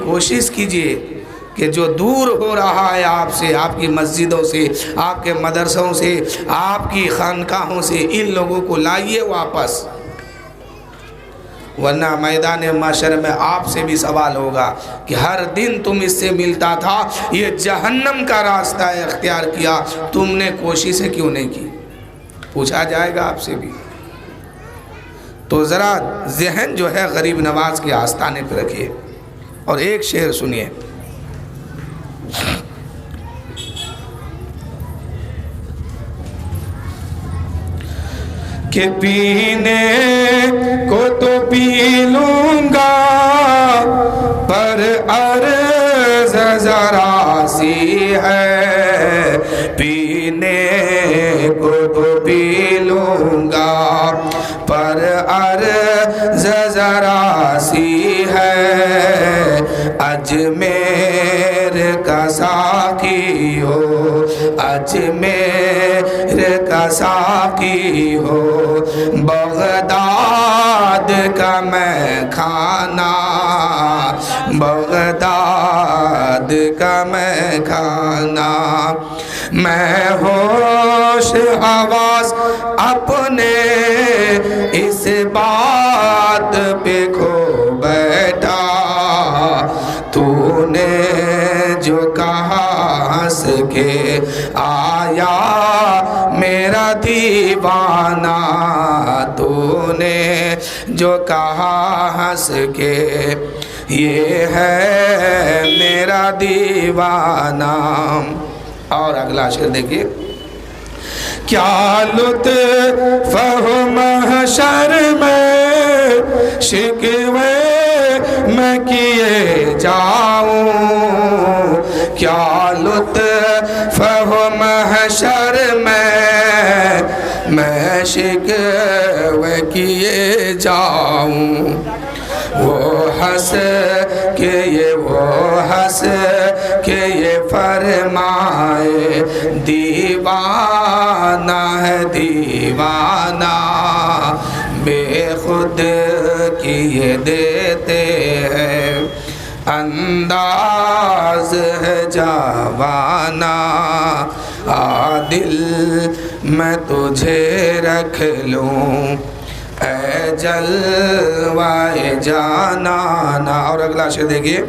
کوشش کیجئے کہ جو دور ہو رہا ہے آپ سے، آپ کی مسجدوں سے، آپ کے مدرسوں سے، آپ کی خانقاہوں سے، ان لوگوں کو لائیے واپس، ورنہ میدان محشر میں آپ سے بھی سوال ہوگا کہ ہر دن تم اس سے ملتا تھا، یہ جہنم کا راستہ اختیار کیا، تم نے کوشش کیوں نہیں کی؟ پوچھا جائے گا آپ سے بھی۔ تو ذرا ذہن جو ہے غریب نواز کے آستانے پہ رکھیے۔ اور ایک شعر سنیے، کہ پینے کو تو پی لوں گا پر عرض ذرا سی ہے، پینے کو تو پی لوں گا پر عرض ذرا سی ہے، اجمیر کا ساقی ہو، اجمیر کا ساقی ہو، بغداد کا میں کھانا، بغداد کا میں کھانا، میں ہوش حواس اپنے اس بات پہ کھو بیٹھا، تو نے جو کہا ہنس کے آیا میرا دیوانہ، تو نے جو کہا ہنس کے یہ ہے میرا دیوانہ۔ اور اگلا شعر دیکھیے، کیا لطف ہو محشر میں شکوے میں کیے جاؤں، کیا لطف ہو محشر میں شکوے کیے جاؤں، وہ ہنس کے یہ، وہ ہنس کے یہ فرمائے دیوانہ ہے دیوانہ، بے خود کیے دیتے ہیں انداز ہے جوانہ، عادل میں تجھے رکھ لوں اے جلوائے جانانا۔ اور اگلا شعر دیکھیے،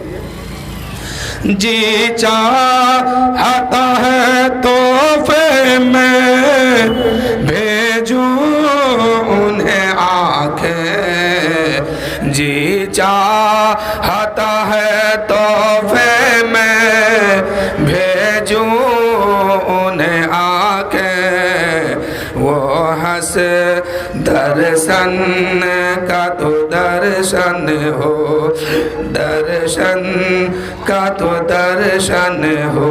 جی چاہتا ہے تحفے میں بھیجوں انہیں آنکھیں، جی چاہتا ہے تحفے میں بھیجوں انہیں آنکھیں، وہ ہنس درشن کا تو درشن ہو، درشن کا تو درشن ہو،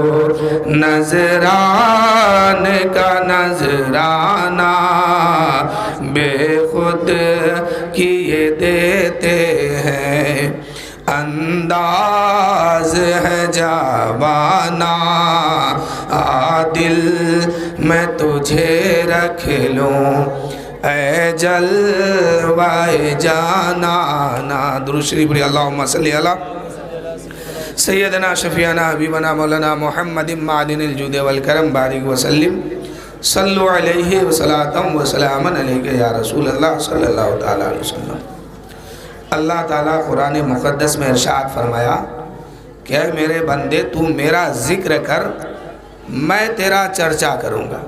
نذران کا نذرانہ، بے خود کیے دیتے ہیں انداز ہے جوانہ، عادل میں تجھے رکھ لوں اے جلوائے جانانا۔ درود شریف پڑھیے، اللہم صلی علی سیدنا شفیعنا حبیبنا مولانا محمد معدن الجود والکرم بارک وسلم، صلو علیہ وصلاۃ وسلام علیہ یا رسول اللہ صلی اللہ تعالیٰ علیہ وسلم۔ اللہ تعالیٰ قرآن مقدس میں ارشاد فرمایا کہ اے میرے بندے تو میرا ذکر کر، میں تیرا چرچا کروں گا،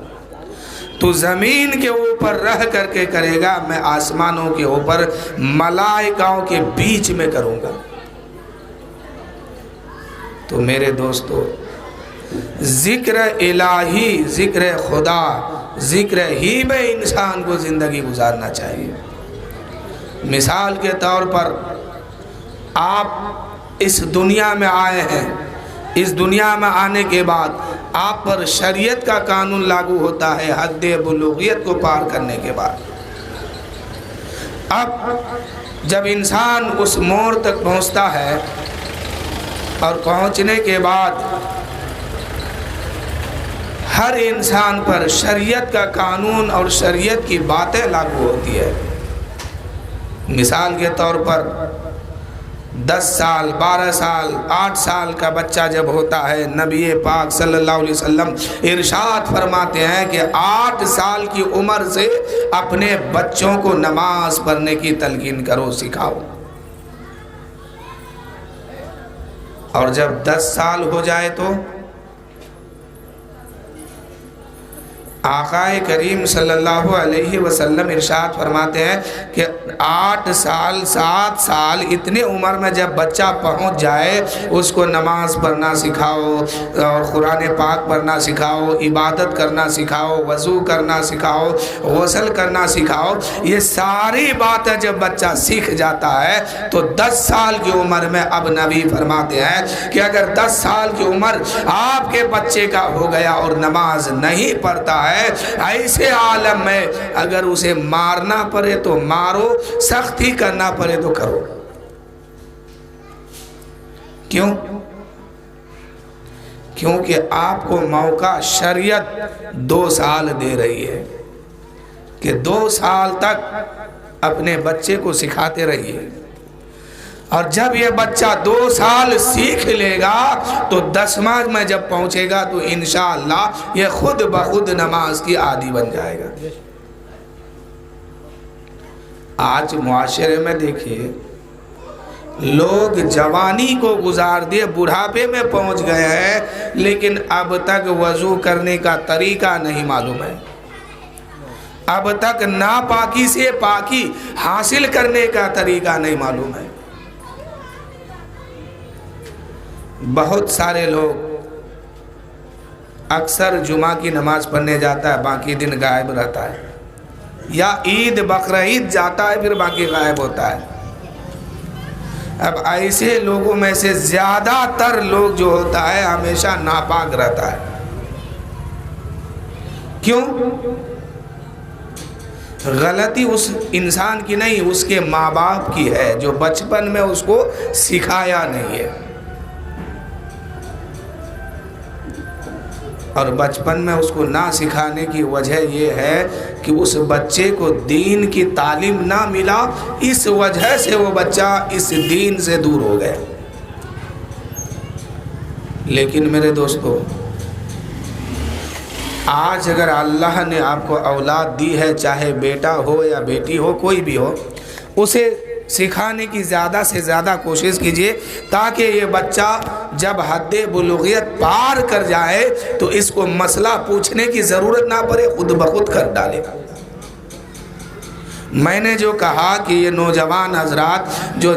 تو زمین کے اوپر رہ کر کے کرے گا، میں آسمانوں کے اوپر ملائکہوں کے بیچ میں کروں گا۔ تو میرے دوستو، ذکر الہی، ذکر خدا، ذکر ہی میں انسان کو زندگی گزارنا چاہیے۔ مثال کے طور پر آپ اس دنیا میں آئے ہیں، اس دنیا میں آنے کے بعد آپ پر شریعت کا قانون لاگو ہوتا ہے حد بلوغیت کو پار کرنے کے بعد۔ اب جب انسان اس موڑ تک پہنچتا ہے اور پہنچنے کے بعد ہر انسان پر شریعت کا قانون اور شریعت کی باتیں لاگو ہوتی ہے۔ مثال کے طور پر 10 سال 12 سال 8 سال کا بچہ جب ہوتا ہے، نبی پاک صلی اللہ علیہ وسلم ارشاد فرماتے ہیں کہ 8 سال کی عمر سے اپنے بچوں کو نماز پڑھنے کی تلقین کرو، سکھاؤ، اور جب 10 سال ہو جائے تو آقا کریم صلی اللہ علیہ وسلم ارشاد فرماتے ہیں کہ 8 سال 7 سال اتنے عمر میں جب بچہ پہنچ جائے اس کو نماز پڑھنا سکھاؤ اور قرآن پاک پڑھنا سکھاؤ، عبادت کرنا سکھاؤ، وضو کرنا سکھاؤ، غسل کرنا سکھاؤ۔ یہ ساری باتیں جب بچہ سیکھ جاتا ہے تو 10 سال کی عمر میں اب نبی فرماتے ہیں کہ اگر 10 سال کی عمر آپ کے بچے کا ہو گیا اور نماز نہیں پڑھتا ہے، ایسے عالم میں اگر اسے مارنا پڑے تو مارو، سختی کرنا پڑے تو کرو۔ کیوں؟ کیونکہ آپ کو موقع شریعت 2 سال دے رہی ہے کہ 2 سال تک اپنے بچے کو سکھاتے رہیے، اور جب یہ بچہ 2 سال سیکھ لے گا تو 10واں میں جب پہنچے گا تو انشاءاللہ یہ خود بخود نماز کی عادی بن جائے گا۔ آج معاشرے میں دیکھیے، لوگ جوانی کو گزار دیے، بڑھاپے میں پہنچ گئے ہیں، لیکن اب تک وضو کرنے کا طریقہ نہیں معلوم ہے، اب تک ناپاکی سے پاکی حاصل کرنے کا طریقہ نہیں معلوم ہے۔ بہت سارے لوگ اکثر جمعہ کی نماز پڑھنے جاتا ہے، باقی دن غائب رہتا ہے، یا عید بقرعید جاتا ہے پھر باقی غائب ہوتا ہے۔ اب ایسے لوگوں میں سے زیادہ تر لوگ جو ہوتا ہے ہمیشہ ناپاک رہتا ہے۔ کیوں؟ غلطی اس انسان کی نہیں، اس کے ماں باپ کی ہے جو بچپن میں اس کو سکھایا نہیں ہے، اور بچپن میں اس کو نہ سکھانے کی وجہ یہ ہے کہ اس بچے کو دین کی تعلیم نہ ملا، اس وجہ سے وہ بچہ اس دین سے دور ہو گیا۔ لیکن میرے دوستو، آج اگر اللہ نے آپ کو اولاد دی ہے، چاہے بیٹا ہو یا بیٹی ہو، کوئی بھی ہو، اسے سکھانے کی زیادہ سے زیادہ کوشش کیجئے تاکہ یہ بچہ جب حد بلوغیت پار کر جائے تو اس کو مسئلہ پوچھنے کی ضرورت نہ پڑے، خود بخود کر ڈالے۔ میں نے جو کہا کہ یہ نوجوان حضرات جو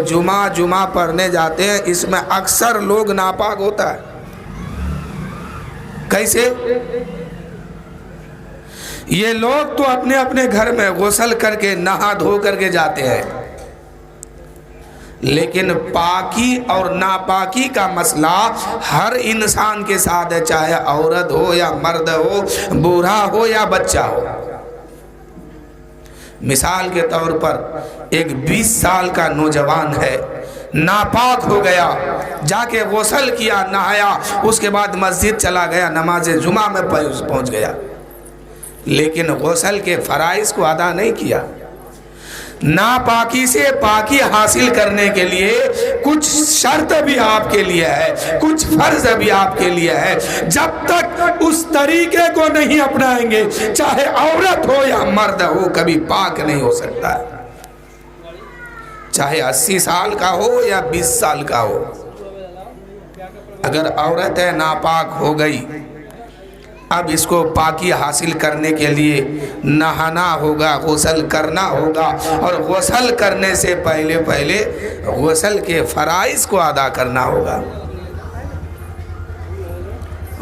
جمعہ پڑھنے جاتے ہیں، اس میں اکثر لوگ ناپاک ہوتا ہے۔ کیسے؟ یہ لوگ تو اپنے اپنے گھر میں غسل کر کے نہا دھو کر کے جاتے ہیں، لیکن پاکی اور ناپاکی کا مسئلہ ہر انسان کے ساتھ ہے، چاہے عورت ہو یا مرد ہو، بوڑھا ہو یا بچہ ہو۔ مثال کے طور پر ایک 20 سال کا نوجوان ہے، ناپاک ہو گیا، جا کے غسل کیا، نہایا، اس کے بعد مسجد چلا گیا، نماز جمعہ میں پہنچ گیا، لیکن غسل کے فرائض کو ادا نہیں کیا۔ ناپاکی سے پاکی حاصل کرنے کے لیے کچھ شرط بھی آپ کے لیے ہے، کچھ فرض بھی آپ کے لیے ہے۔ جب تک اس طریقے کو نہیں اپنائیں گے، چاہے عورت ہو یا مرد ہو، کبھی پاک نہیں ہو سکتا ہے، چاہے 80 سال کا ہو یا 20 سال کا ہو۔ اگر عورت ہے ناپاک ہو گئی، اب اس کو پاکی حاصل کرنے کے لیے نہانا ہوگا، غسل کرنا ہوگا، اور غسل کرنے سے پہلے غسل کے فرائض کو ادا کرنا ہوگا،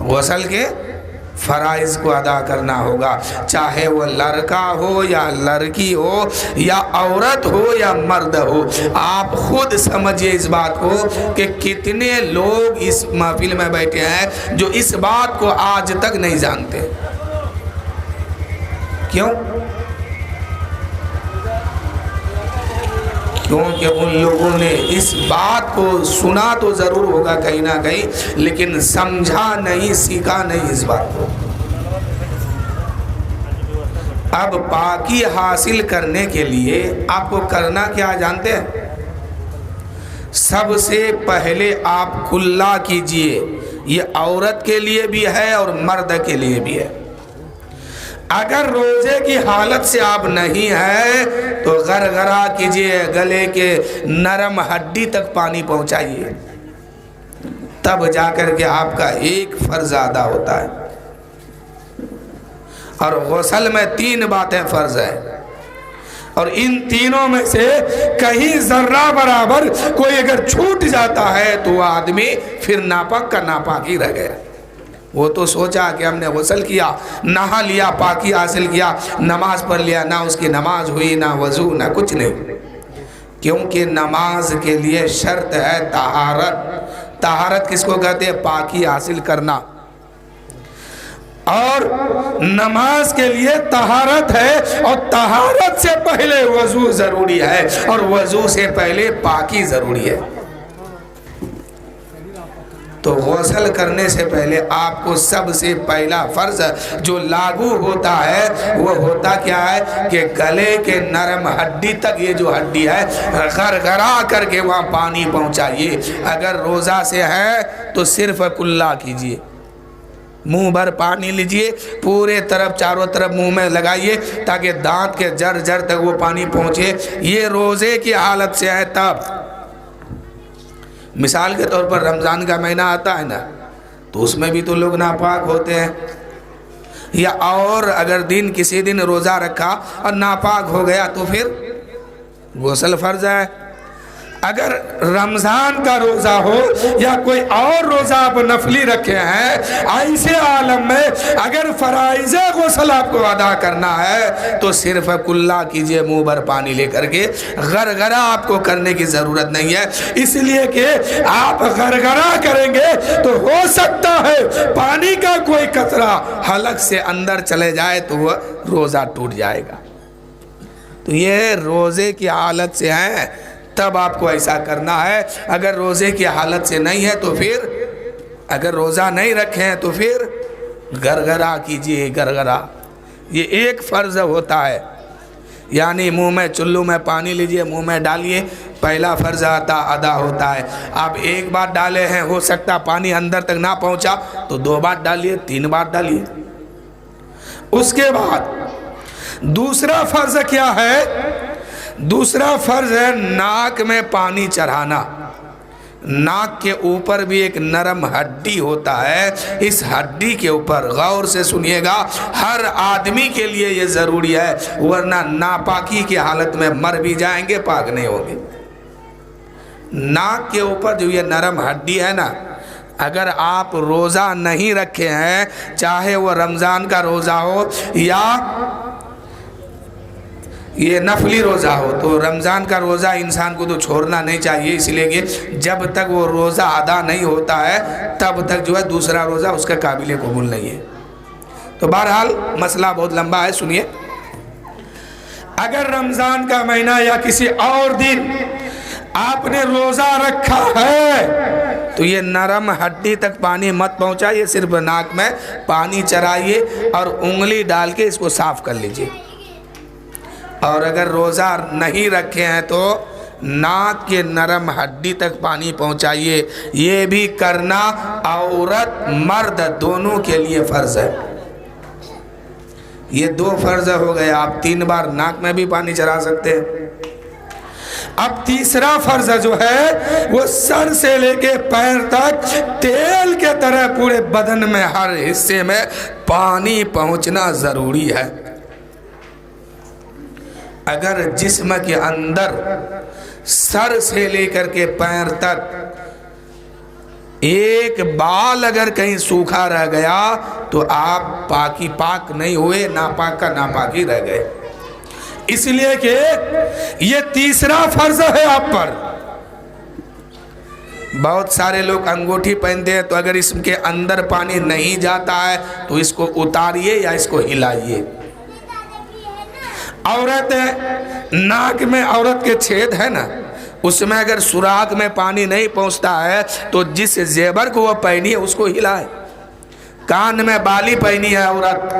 غسل کے فرائض کو ادا کرنا ہوگا، چاہے وہ لڑکا ہو یا لڑکی ہو، یا عورت ہو یا مرد ہو۔ آپ خود سمجھئے اس بات کو کہ کتنے لوگ اس محفل میں بیٹھے ہیں جو اس بات کو آج تک نہیں جانتے۔ کیوں؟ کیونکہ ان لوگوں نے اس بات کو سنا تو ضرور ہوگا کہیں نہ کہیں، لیکن سمجھا نہیں، سیکھا نہیں اس بات کو۔ اب پاکی حاصل کرنے کے لیے آپ کو کرنا کیا جانتے ہیں؟ سب سے پہلے آپ کلا کیجئے، یہ عورت کے لیے بھی ہے اور مرد کے لیے بھی ہے۔ اگر روزے کی حالت سے آپ نہیں ہیں تو غرغرہ کیجئے، گلے کے نرم ہڈی تک پانی پہنچائیے، تب جا کر کے آپ کا ایک فرض ادا ہوتا ہے۔ اور غسل میں 3 باتیں فرض ہیں، اور ان تینوں میں سے کہیں ذرہ برابر کوئی اگر چھوٹ جاتا ہے تو وہ آدمی پھر ناپاک کا ناپاک ہی رہ گیا۔ وہ تو سوچا کہ ہم نے غسل کیا، نہا لیا، پاکی حاصل کیا، نماز پڑھ لیا، نہ اس کی نماز ہوئی، نہ وضو، نہ کچھ نہیں، کیونکہ نماز کے لیے شرط ہے طہارت۔ طہارت کس کو کہتے ہیں؟ پاکی حاصل کرنا۔ اور نماز کے لیے طہارت ہے، اور طہارت سے پہلے وضو ضروری ہے، اور وضو سے پہلے پاکی ضروری ہے۔ تو غسل کرنے سے پہلے آپ کو سب سے پہلا فرض جو لاگو ہوتا ہے وہ ہوتا کیا ہے کہ گلے کے نرم ہڈی تک، یہ جو ہڈی ہے، غرغرہ کر کے وہاں پانی پہنچائیے۔ اگر روزہ سے ہے تو صرف کلا کیجئے، منہ بھر پانی لیجئے، پورے طرف چاروں طرف منہ میں لگائیے تاکہ دانت کے جڑ جڑ تک وہ پانی پہنچے۔ یہ روزے کی حالت سے ہے تب۔ مثال کے طور پر رمضان کا مہینہ آتا ہے نا، تو اس میں بھی تو لوگ ناپاک ہوتے ہیں، یا اور اگر کسی دن روزہ رکھا اور ناپاک ہو گیا تو پھر غسل فرض ہے۔ اگر رمضان کا روزہ ہو یا کوئی اور روزہ آپ نفلی رکھے ہیں، ایسے عالم میں اگر فرائض غسل آپ کو ادا کرنا ہے تو صرف کلا کیجئے، منہ بھر پانی لے کر کے۔ غرغرہ آپ کو کرنے کی ضرورت نہیں ہے، اس لیے کہ آپ غرغرہ کریں گے تو ہو سکتا ہے پانی کا کوئی قطرہ حلق سے اندر چلے جائے تو وہ روزہ ٹوٹ جائے گا۔ تو یہ روزے کی حالت سے ہے تب آپ کو ایسا کرنا ہے۔ اگر روزے کی حالت سے نہیں ہے تو پھر، اگر روزہ نہیں رکھے ہیں تو پھر غرغرہ کیجئے، غرغرہ۔ یہ ایک فرض ہوتا ہے، یعنی منہ میں چلو میں پانی لیجئے، منہ میں ڈالیے، پہلا فرض ادا ہوتا ہے۔ آپ ایک بار ڈالے ہیں، ہو سکتا پانی اندر تک نہ پہنچا تو 2 بار ڈالیے، 3 بار ڈالیے۔ اس کے بعد دوسرا فرض کیا ہے؟ دوسرا فرض ہے ناک میں پانی چڑھانا۔ ناک کے اوپر بھی ایک نرم ہڈی ہوتا ہے، اس ہڈی کے اوپر غور سے سنیے گا، ہر آدمی کے لیے یہ ضروری ہے، ورنہ ناپاکی کی حالت میں مر بھی جائیں گے، پاک نہیں ہوں گے۔ ناک کے اوپر جو یہ نرم ہڈی ہے نا، اگر آپ روزہ نہیں رکھے ہیں، چاہے وہ رمضان کا روزہ ہو یا یہ نفلی روزہ ہو، تو رمضان کا روزہ انسان کو تو چھوڑنا نہیں چاہیے، اس لیے کہ جب تک وہ روزہ ادا نہیں ہوتا ہے تب تک جو ہے دوسرا روزہ اس کا قابل قبول نہیں ہے۔ تو بہرحال مسئلہ بہت لمبا ہے، سنیے۔ اگر رمضان کا مہینہ یا کسی اور دن آپ نے روزہ رکھا ہے تو یہ نرم ہڈی تک پانی مت پہنچائیے، صرف ناک میں پانی چڑھائیے اور انگلی ڈال کے اس کو صاف کر لیجئے۔ اور اگر روزہ نہیں رکھے ہیں تو ناک کے نرم ہڈی تک پانی پہنچائیے۔ یہ بھی کرنا عورت مرد دونوں کے لیے فرض ہے۔ یہ 2 فرض ہو گئے، آپ 3 بار ناک میں بھی پانی چڑھا سکتے ہیں۔ اب تیسرا فرض جو ہے وہ سر سے لے کے پیر تک تیل کے طرح پورے بدن میں ہر حصے میں پانی پہنچنا ضروری ہے۔ اگر جسم کے اندر سر سے لے کر کے پیر تک ایک بال اگر کہیں سوکھا رہ گیا تو آپ پاک نہیں ہوئے، ناپاک کا ناپاک ہی رہ گئے۔ اس لیے کہ یہ تیسرا فرض ہے آپ پر۔ بہت سارے لوگ انگوٹھی پہنتے ہیں، تو اگر اس کے اندر پانی نہیں جاتا ہے تو اس کو اتاریے یا اس کو ہلائیے۔ عورت ناک میں عورت کے چھید ہے نا، اس میں اگر سوراخ میں پانی نہیں پہنچتا ہے تو جس زیور کو وہ پہنی ہے اس کو ہلائے کان میں بالی پہنی ہے عورت،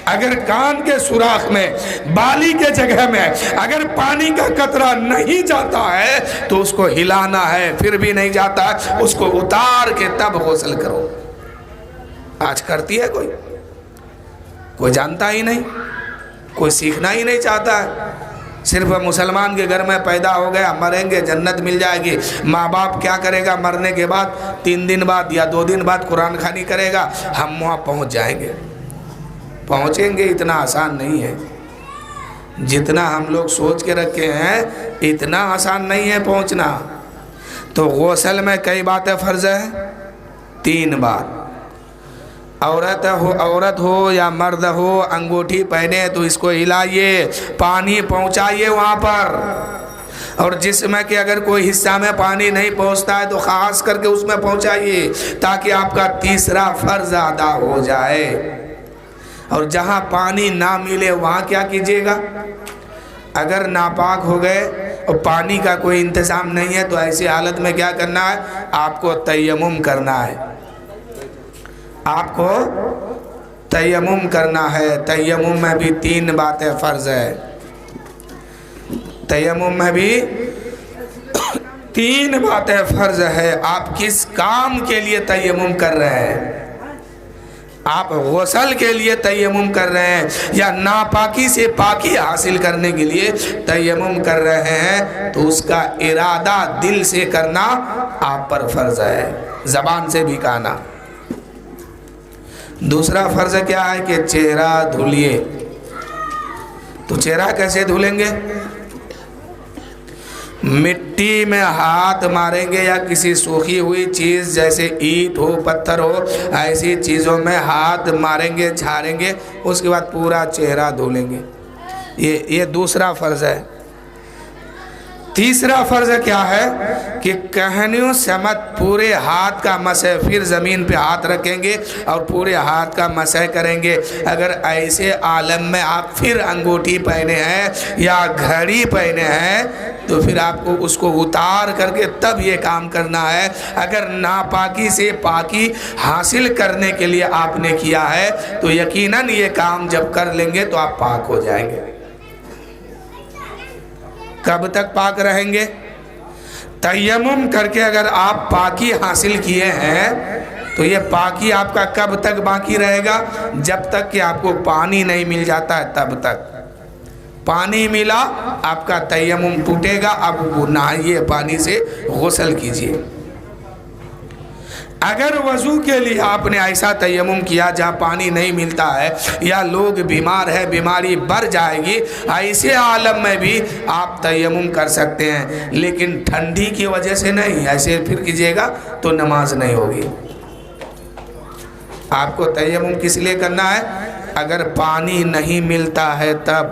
اگر کان کے سوراخ میں بالی کے جگہ میں اگر پانی کا قطرہ نہیں جاتا ہے تو اس کو ہلانا ہے، پھر بھی نہیں جاتا ہے، اس کو اتار کے تب غسل کرو۔ آج کرتی ہے کوئی جانتا ہی نہیں، کوئی سیکھنا ہی نہیں چاہتا ہے، صرف مسلمان کے گھر میں پیدا ہو گیا، مریں گے جنت مل جائے گی، ماں باپ کیا کرے گا مرنے کے بعد 3 دن بعد یا 2 دن بعد قرآن خوانی کرے گا، ہم وہاں پہنچ جائیں گے۔ پہنچیں گے اتنا آسان نہیں ہے، جتنا ہم لوگ سوچ کے رکھے ہیں اتنا آسان نہیں ہے پہنچنا۔ تو غسل میں کئی باتیں فرض ہے؟ 3 بات۔ عورت ہو یا مرد ہو انگوٹھی پہنے تو اس کو ہلائیے، پانی پہنچائیے وہاں پر، اور جسم کے اگر کوئی حصہ میں پانی نہیں پہنچتا ہے تو خاص کر کے اس میں پہنچائیے تاکہ آپ کا تیسرا فرض ادا ہو جائے۔ اور جہاں پانی نہ ملے وہاں کیا کیجیے گا؟ اگر ناپاک ہو گئے اور پانی کا کوئی انتظام نہیں ہے تو ایسی حالت میں کیا کرنا ہے؟ آپ کو تیمم کرنا ہے، آپ کو تیمم کرنا ہے۔ تیمم میں بھی 3 باتیں فرض ہے، تیمم میں بھی 3 باتیں فرض ہے۔ آپ کس کام کے لیے تیمم کر رہے ہیں؟ آپ غسل کے لیے تیمم کر رہے ہیں یا ناپاکی سے پاکی حاصل کرنے کے لیے تیمم کر رہے ہیں تو اس کا ارادہ دل سے کرنا آپ پر فرض ہے، زبان سے بھی کہنا۔ دوسرا فرض کیا ہے کہ چہرہ دھولیے۔ تو چہرہ کیسے دھولیں گے؟ مٹی میں ہاتھ ماریں گے یا کسی سوکھی ہوئی چیز جیسے اینٹ ہو پتھر ہو ایسی چیزوں میں ہاتھ ماریں گے، جھاڑیں گے، اس کے بعد پورا چہرہ دھولیں گے۔ یہ دوسرا فرض ہے۔ تیسرا فرض کیا ہے کہ کہنیوں سمت پورے ہاتھ کا مسح، پھر زمین پہ ہاتھ رکھیں گے اور پورے ہاتھ کا مسح کریں گے۔ اگر ایسے عالم میں آپ پھر انگوٹھی پہنے ہیں یا گھڑی پہنے ہیں تو پھر آپ کو اس کو اتار کر کے تب یہ کام کرنا ہے۔ اگر ناپاکی سے پاکی حاصل کرنے کے لیے آپ نے کیا ہے تو یقیناً یہ کام جب کر لیں گے تو آپ پاک ہو جائیں گے۔ کب تک پاک رہیں گے؟ تیمم کر کے اگر آپ پاکی حاصل کیے ہیں تو یہ پاکی آپ کا کب تک باقی رہے گا؟ جب تک کہ آپ کو پانی نہیں مل جاتا ہے تب تک۔ پانی ملا آپ کا تیمم ٹوٹے گا، اب وہ نہائیے پانی سے غسل کیجئے۔ اگر وضو کے لیے آپ نے ایسا تیمم کیا جہاں پانی نہیں ملتا ہے یا لوگ بیمار ہے، بیماری بڑھ جائے گی، ایسے عالم میں بھی آپ تیمم کر سکتے ہیں، لیکن ٹھنڈی کی وجہ سے نہیں، ایسے پھر کیجئے گا تو نماز نہیں ہوگی۔ آپ کو تیمم کس لیے کرنا ہے؟ اگر پانی نہیں ملتا ہے تب،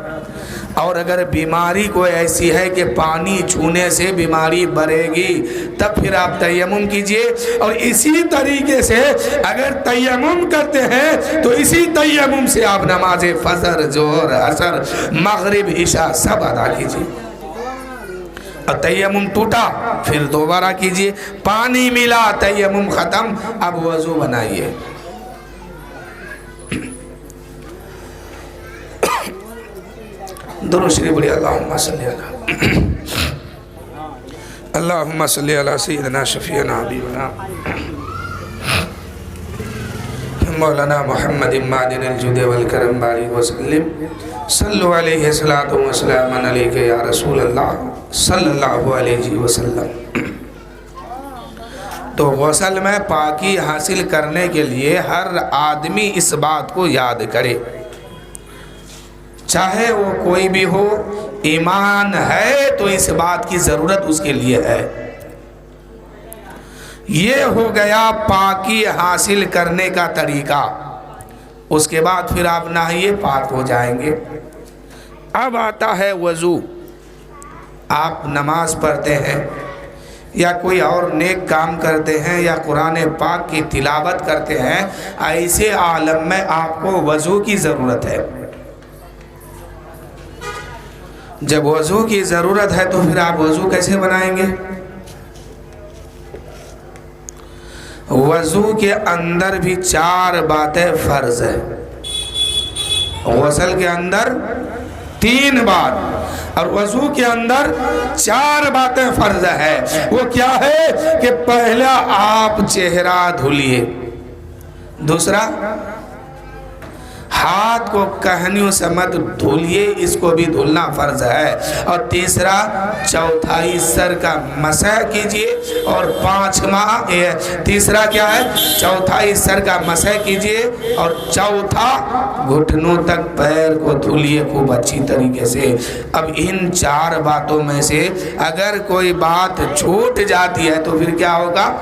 اور اگر بیماری کوئی ایسی ہے کہ پانی چھونے سے بیماری بڑھے گی تب پھر آپ تیمم کیجئے۔ اور اسی طریقے سے اگر تیمم کرتے ہیں تو اسی تیمم سے آپ نماز فجر، ظہر، عصر، مغرب، عشاء سب ادا کیجئے۔ اور تیمم ٹوٹا پھر دوبارہ کیجئے، پانی ملا تیمم ختم، اب وضو بنائیے۔ درود شریف پڑھیے، اللہم صلی علی اللہم صلی علی سیدنا شفیعنا حبیبنا مولانا محمد معدن الجود والکرم بارک وسلم صلو علیہ صلاۃ و سلام علیک یا رسول اللہ صلی اللہ علیہ وسلم۔ تو غسل میں پاکی حاصل کرنے کے لیے ہر آدمی اس بات کو یاد کرے، چاہے وہ کوئی بھی ہو، ایمان ہے تو اس بات کی ضرورت اس کے لیے ہے۔ یہ ہو گیا پاکی حاصل کرنے کا طریقہ، اس کے بعد پھر آپ نہائیے پاک ہو جائیں گے۔ اب آتا ہے وضو۔ آپ نماز پڑھتے ہیں یا کوئی اور نیک کام کرتے ہیں یا قرآن پاک کی تلاوت کرتے ہیں، ایسے عالم میں آپ کو وضو کی ضرورت ہے۔ جب وضو کی ضرورت ہے تو پھر آپ وضو کیسے بنائیں گے؟ وضو کے اندر بھی 4 باتیں فرض ہے، غسل کے اندر 3 بات اور وضو کے اندر 4 باتیں فرض ہے۔ وہ کیا ہے کہ پہلا آپ چہرہ دھلیے، دوسرا ہاتھ کو کہنیوں سے مت دھولیے، اس کو بھی دھلنا فرض ہے، اور تیسرا چوتھائی سر کا مسح کیجئے، اور تیسرا کیا ہے، چوتھائی سر کا مسح کیجئے، اور چوتھا گھٹنوں تک پیر کو دھولیے خوب اچھی طریقے سے۔ اب ان 4 باتوں میں سے اگر کوئی بات چھوٹ جاتی ہے تو پھر کیا ہوگا،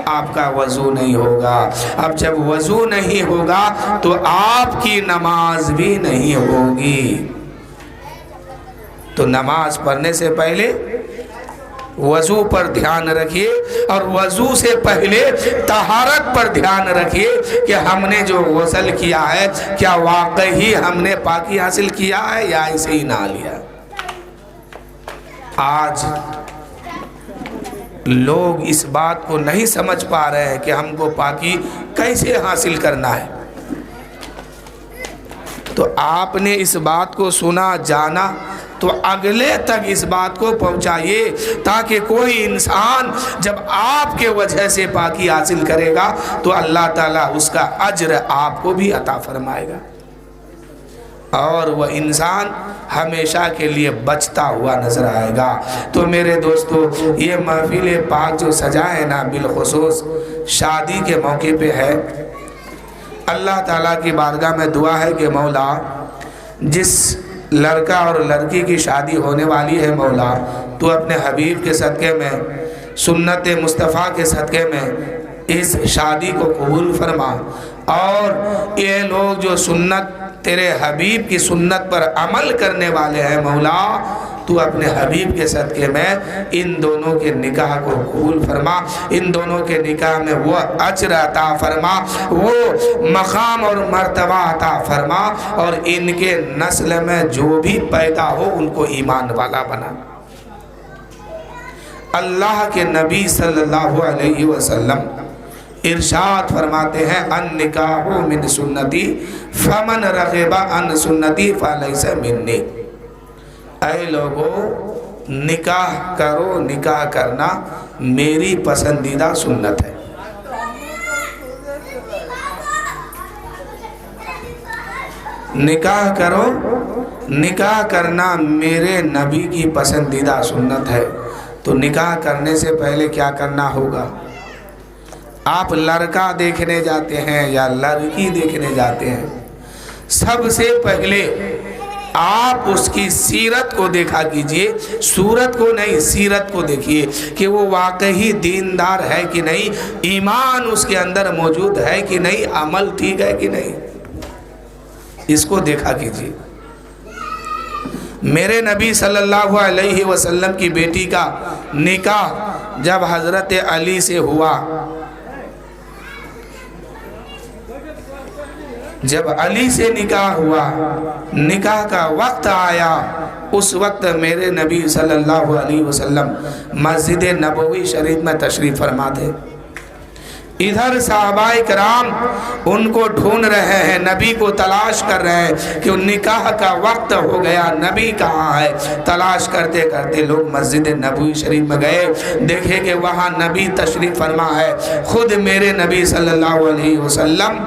آپ کا وضو نہیں ہوگا۔ اب جب وضو نہیں ہوگا تو آپ کی نماز بھی نہیں ہوگی۔ تو نماز پڑھنے سے پہلے وضو پر دھیان رکھیے، اور وضو سے پہلے طہارت پر دھیان رکھیے کہ ہم نے جو غسل کیا ہے کیا واقعی ہم نے پاکی حاصل کیا ہے یا اسے ہی نہ لیا۔ آج لوگ اس بات کو نہیں سمجھ پا رہے ہیں کہ ہم کو پاکی کیسے حاصل کرنا ہے۔ تو آپ نے اس بات کو سنا جانا تو اگلے تک اس بات کو پہنچائیے، تاکہ کوئی انسان جب آپ کے وجہ سے پاکی حاصل کرے گا تو اللہ تعالیٰ اس کا اجر آپ کو بھی عطا فرمائے گا، اور وہ انسان ہمیشہ کے لیے بچتا ہوا نظر آئے گا۔ تو میرے دوستو، یہ محفل پاک جو سجائے نا، بالخصوص شادی کے موقع پہ ہے، اللہ تعالیٰ کی بارگاہ میں دعا ہے کہ مولا جس لڑکا اور لڑکی کی شادی ہونے والی ہے، مولا تو اپنے حبیب کے صدقے میں، سنت مصطفیٰ کے صدقے میں اس شادی کو قبول فرما، اور یہ لوگ جو سنت تیرے حبیب کی سنت پر عمل کرنے والے ہیں، مولا تو اپنے حبیب کے صدقے میں ان دونوں کے نکاح کو قبول فرما، ان دونوں کے نکاح میں وہ اجر عطا فرما، وہ مقام اور مرتبہ عطا فرما، اور ان کے نسل میں جو بھی پیدا ہو ان کو ایمان والا بنا۔ اللہ کے نبی صلی اللہ علیہ وسلم ارشاد فرماتے ہیں، النکاح من سنتی فمن رغب عن سنتی فلیس منی۔ اے لوگو، نکاح کرو، نکاح کرنا میری پسندیدہ سنت ہے۔ نکاح کرو، نکاح کرنا میرے نبی کی پسندیدہ سنت ہے۔ تو نکاح کرنے سے پہلے کیا کرنا ہوگا؟ آپ لڑکا دیکھنے جاتے ہیں یا لڑکی دیکھنے جاتے ہیں، سب سے پہلے آپ اس کی سیرت کو دیکھا کیجئے، صورت کو نہیں، سیرت کو دیکھیے کہ وہ واقعی دیندار ہے کہ نہیں، ایمان اس کے اندر موجود ہے کہ نہیں، عمل ٹھیک ہے کہ نہیں، اس کو دیکھا کیجئے۔ میرے نبی صلی اللہ علیہ وسلم کی بیٹی کا نکاح جب حضرت علی سے ہوا، جب علی سے نکاح ہوا، نکاح کا وقت آیا، اس وقت میرے نبی صلی اللہ علیہ وسلم مسجد نبوی شریف میں تشریف فرما تھے۔ ادھر صحابہ کرام ان کو ڈھونڈ رہے ہیں، نبی کو تلاش کر رہے ہیں کہ نکاح کا وقت ہو گیا، نبی کہاں ہے؟ تلاش کرتے کرتے لوگ مسجد نبوی شریف میں گئے، دیکھے کہ وہاں نبی تشریف فرما ہے، خود میرے نبی صلی اللہ علیہ وسلم۔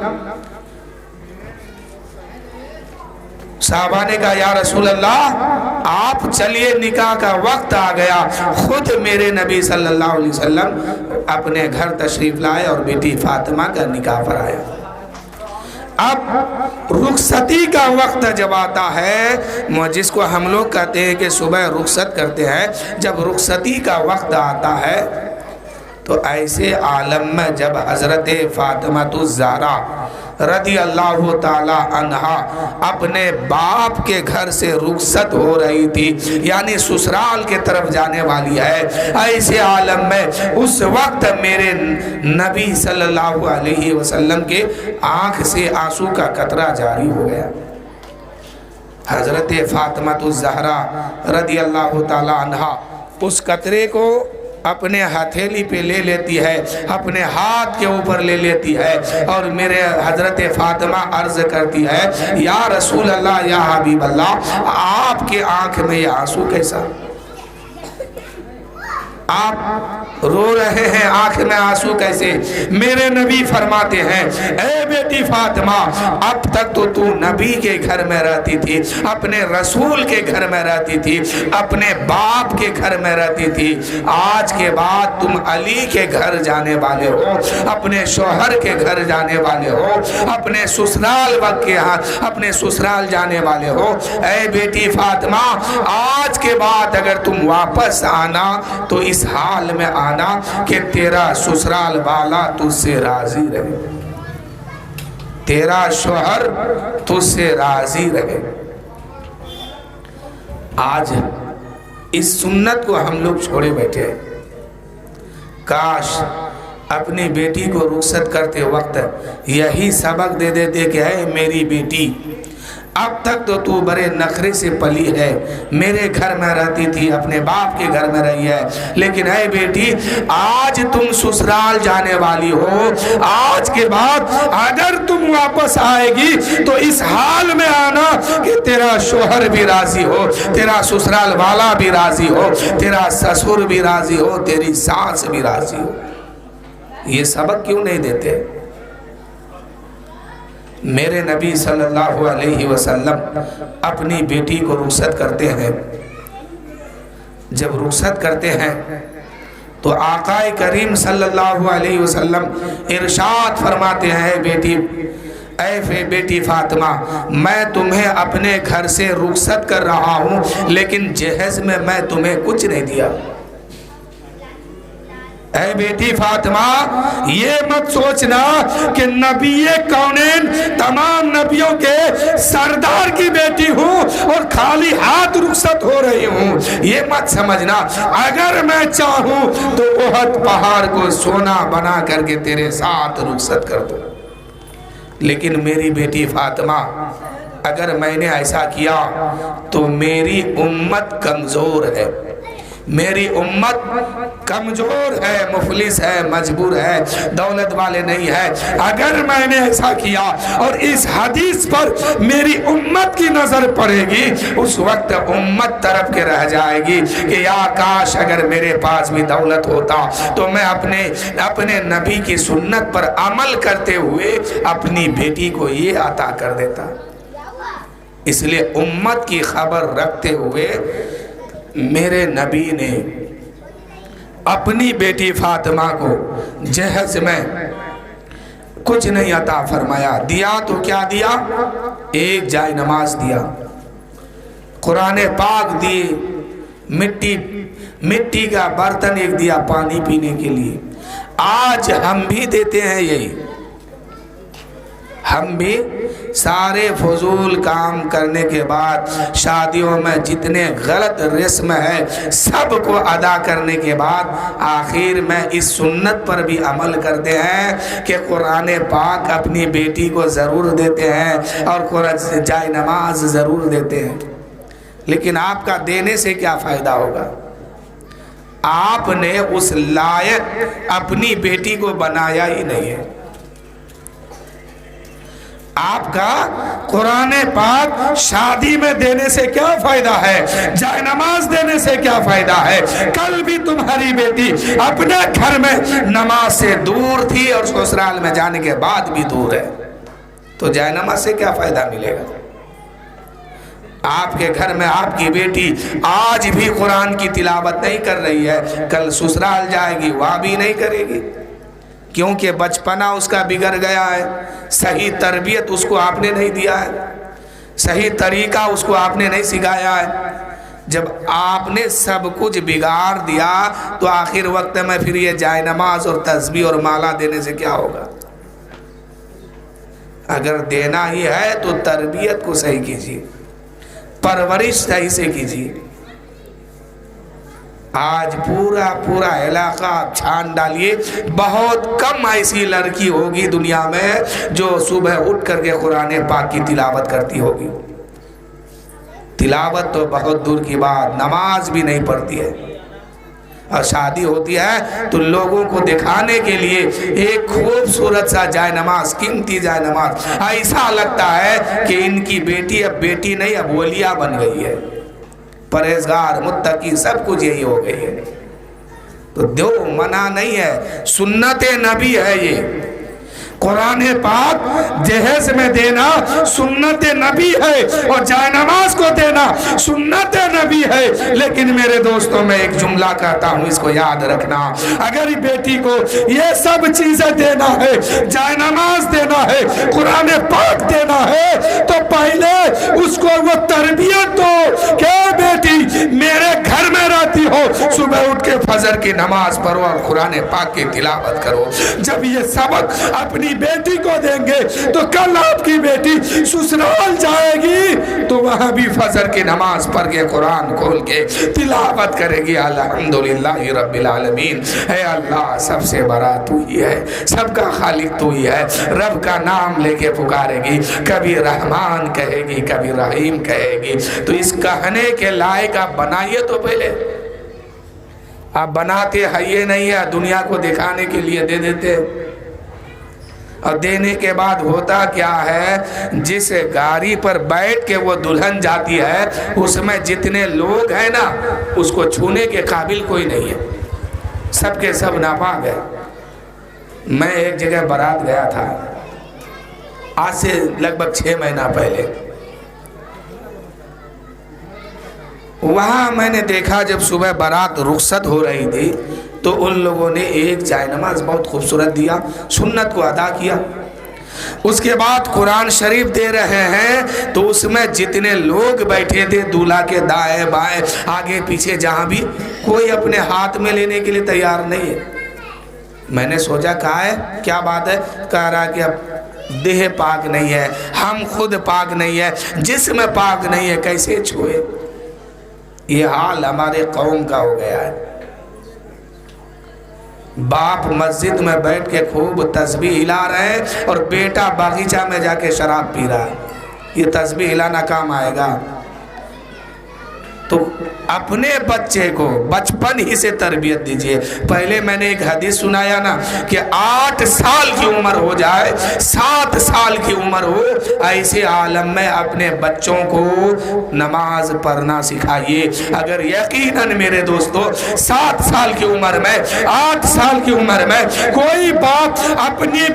صحابہ نے کہا یا رسول اللہ آپ چلیے، نکاح کا وقت آ گیا۔ خود میرے نبی صلی اللہ علیہ وسلم اپنے گھر تشریف لائے اور بیٹی فاطمہ کا نکاح پڑھایا۔ اب رخصتی کا وقت جب آتا ہے، جس کو ہم لوگ کہتے ہیں کہ صبح رخصت کرتے ہیں، جب رخصتی کا وقت آتا ہے تو ایسے عالم میں جب حضرت فاطمہ الزہرا رضی اللہ تعالی عنہا اپنے باپ کے گھر سے رخصت ہو رہی تھی، یعنی سسرال کے طرف جانے والی ہے، ایسے عالم میں اس وقت میرے نبی صلی اللہ علیہ وسلم کے آنکھ سے آنسو کا قطرہ جاری ہو گیا۔ حضرت فاطمہ الزہرا رضی اللہ تعالی عنہا اس قطرے کو اپنے ہتھیلی پہ لے لیتی ہے، اپنے ہاتھ کے اوپر لے لیتی ہے، اور میرے حضرت فاطمہ عرض کرتی ہے یا رسول اللہ، یا حبیب اللہ، آپ کے آنکھ میں یہ آنسو کیسا؟ آپ رو رہے ہیں، آنکھ میں آنسو کیسے؟ میرے نبی فرماتے ہیں اے بیٹی فاطمہ، اب تک تو نبی کے گھر میں رہتی تھی، اپنے رسول کے گھر میں رہتی تھی، اپنے باپ کے گھر میں رہتی تھی، آج کے بعد تم علی کے گھر جانے والے ہو، اپنے شوہر کے گھر جانے والے ہو، اپنے سسرال وقت کے ہاں اپنے سسرال جانے والے ہو۔ اے بیٹی فاطمہ، آج کے بعد اگر تم واپس آنا تو اس حال میں آنا کہ تیرا سسرال والا تجھ سے راضی رہے، تیرا شوہر تجھ سے راضی رہے۔ آج اس سنت کو ہم لوگ چھوڑے بیٹھے ہیں۔ کاش اپنی بیٹی کو رخصت کرتے وقت یہی سبق دے دیتے کہ اے میری بیٹی، اب تک تو بڑے نخرے سے پلی ہے، میرے گھر میں رہتی تھی، اپنے باپ کے گھر میں رہی ہے، لیکن اے بیٹی آج تم سسرال جانے والی ہو، آج کے بعد اگر تم واپس آئے گی تو اس حال میں آنا کہ تیرا شوہر بھی راضی ہو، تیرا سسرال والا بھی راضی ہو، تیرا سسر بھی راضی ہو، تیری ساس بھی راضی ہو۔ یہ سبق کیوں نہیں دیتے؟ میرے نبی صلی اللہ علیہ وسلم اپنی بیٹی کو رخصت کرتے ہیں۔ جب رخصت کرتے ہیں تو آقا کریم صلی اللہ علیہ وسلم ارشاد فرماتے ہیں اے بیٹی فاطمہ، میں تمہیں اپنے گھر سے رخصت کر رہا ہوں، لیکن جہیز میں میں تمہیں کچھ نہیں دیا۔ اے بیٹی فاطمہ، یہ مت سوچنا کہ نبی کونین تمام نبیوں کے سردار کی بیٹی ہوں اور خالی ہاتھ رخصت ہو رہی ہوں، یہ مت سمجھنا۔ اگر میں چاہوں تو احد پہاڑ کو سونا بنا کر کے تیرے ساتھ رخصت کر دوں، لیکن میری بیٹی فاطمہ، اگر میں نے ایسا کیا تو میری امت کمزور ہے، میری امت کمزور ہے، مفلس ہے، مجبور ہے، دولت والے نہیں ہے۔ اگر میں نے ایسا کیا اور اس حدیث پر میری امت کی نظر پڑے گی، اس وقت امت طرف کے رہ جائے گی کہ یا کاش اگر میرے پاس بھی دولت ہوتا تو میں اپنے نبی کی سنت پر عمل کرتے ہوئے اپنی بیٹی کو یہ عطا کر دیتا۔ اس لیے امت کی خبر رکھتے ہوئے میرے نبی نے اپنی بیٹی فاطمہ کو جہیز میں کچھ نہیں عطا فرمایا، دیا تو کیا دیا؟ ایک جائے نماز دیا، قرآن پاک دی، مٹی کا برتن ایک دیا پانی پینے کے لیے۔ آج ہم بھی دیتے ہیں یہی، ہم بھی سارے فضول کام کرنے کے بعد شادیوں میں جتنے غلط رسم ہے سب کو ادا کرنے کے بعد آخر میں اس سنت پر بھی عمل کرتے ہیں کہ قرآن پاک اپنی بیٹی کو ضرور دیتے ہیں اور جائے نماز ضرور دیتے ہیں، لیکن آپ کا دینے سے کیا فائدہ ہوگا؟ آپ نے اس لائق اپنی بیٹی کو بنایا ہی نہیں ہے۔ آپ کا قرآن پاک شادی میں دینے سے کیا فائدہ ہے؟ جائے نماز دینے سے کیا فائدہ ہے؟ کل بھی تمہاری بیٹی اپنے گھر میں نماز سے دور تھی اور سسرال میں جانے کے بعد بھی دور ہے، تو جائے نماز سے کیا فائدہ ملے گا؟ آپ کے گھر میں آپ کی بیٹی آج بھی قرآن کی تلاوت نہیں کر رہی ہے، کل سسرال جائے گی وہاں بھی نہیں کرے گی، کیونکہ بچپنا اس کا بگڑ گیا ہے، صحیح تربیت اس کو آپ نے نہیں دیا ہے، صحیح طریقہ اس کو آپ نے نہیں سکھایا ہے۔ جب آپ نے سب کچھ بگاڑ دیا تو آخر وقت میں پھر یہ جائے نماز اور تسبیح اور مالا دینے سے کیا ہوگا؟ اگر دینا ہی ہے تو تربیت کو صحیح کیجیے، پرورش صحیح سے کیجیے۔ آج پورا علاقہ آپ چھان ڈالیے، بہت کم ایسی لڑکی ہوگی دنیا میں جو صبح اٹھ کر کے قرآن پاک کی تلاوت کرتی ہوگی۔ تلاوت تو بہت دور کی بات، نماز بھی نہیں پڑھتی ہے۔ اور شادی ہوتی ہے تو لوگوں کو دکھانے کے لیے ایک خوبصورت سا جائے نماز، قیمتی جائے نماز، ایسا لگتا ہے کہ ان کی بیٹی اب بیٹی نہیں اب ولیہ بن گئی ہے، پرہیزگار متقی سب کچھ یہی ہو گئی ہے۔ تو دو منع نہیں ہے، سنت نبی ہے یہ۔ قرآن پاک جہیز میں دینا سنت نبی ہے، اور جائے نماز کو دینا سنت نبی ہے۔ لیکن میرے دوستوں میں ایک جملہ کہتا ہوں، اس کو یاد رکھنا، اگر بیٹی کو یہ سب چیزیں دینا ہے، جائے نماز دینا ہے، قرآن پاک دینا ہے، تو پہلے اس کو وہ تربیت دو کہ بیٹی میرے گھر میں رہتی ہو، صبح اٹھ کے فجر کی نماز پڑھو اور قرآن پاک کی تلاوت کرو۔ جب یہ سبق اپنی بیٹی کو دیں گے تو کل آپ کی بیٹی سسرال جائے گی تو وہاں بھی فجر کی نماز پڑھ کے قرآن کھول کے تلاوت کرے گی، الحمدللہ رب العالمین، اے اللہ سب سے بڑا تو ہی ہے، سب کا خالق تو ہی ہے۔ رب کا نام لے کے پکارے گی، کبھی رحمان کہے گی، کبھی رحیم کہے گی۔ تو اس کہنے کے لائق آپ بنائیے تو پہلے، آپ بناتے ہیں یہ نہیں ہے، دنیا کو دکھانے کے لیے دے دیتے۔ اور دینے کے بعد ہوتا کیا ہے، جس گاڑی پر بیٹھ کے وہ دلہن جاتی ہے اس میں جتنے لوگ ہیں نا اس کو چھونے کے قابل کوئی نہیں ہے، سب کے سب ناپاک ہے۔ میں ایک جگہ بارات گیا تھا آج سے لگ بھگ 6 مہینہ پہلے، وہاں میں نے دیکھا جب صبح بارات رخصت ہو رہی تھی تو ان لوگوں نے ایک جائے نماز بہت خوبصورت دیا، سنت کو ادا کیا۔ اس کے بعد قرآن شریف دے رہے ہیں تو اس میں جتنے لوگ بیٹھے تھے دولہا کے دائیں بائیں آگے پیچھے جہاں بھی، کوئی اپنے ہاتھ میں لینے کے لیے تیار نہیں ہے۔ میں نے سوچا کہا ہے کیا بات ہے، کہہ رہا کہ اب دیہ پاک نہیں ہے، ہم خود پاک نہیں ہے، جسم پاک نہیں ہے، کیسے چھوئے؟ یہ حال ہمارے قوم کا ہو گیا ہے۔ باپ مسجد میں بیٹھ کے خوب تسبیح ہلا رہے ہیں اور بیٹا باغیچہ میں جا کے شراب پی رہا ہے، یہ تسبیح ہلانا کام آئے گا؟ تو اپنے بچے کو بچپن ہی سے تربیت دیجئے۔ پہلے میں نے ایک حدیث سنایا نا کہ 8 سال کی عمر ہو جائے، 7 سال کی عمر ہو، ایسے عالم میں اپنے بچوں کو نماز پڑھنا سکھائیے۔ اگر یقیناً میرے دوستو 7 سال کی عمر میں 8 سال کی عمر میں کوئی باپ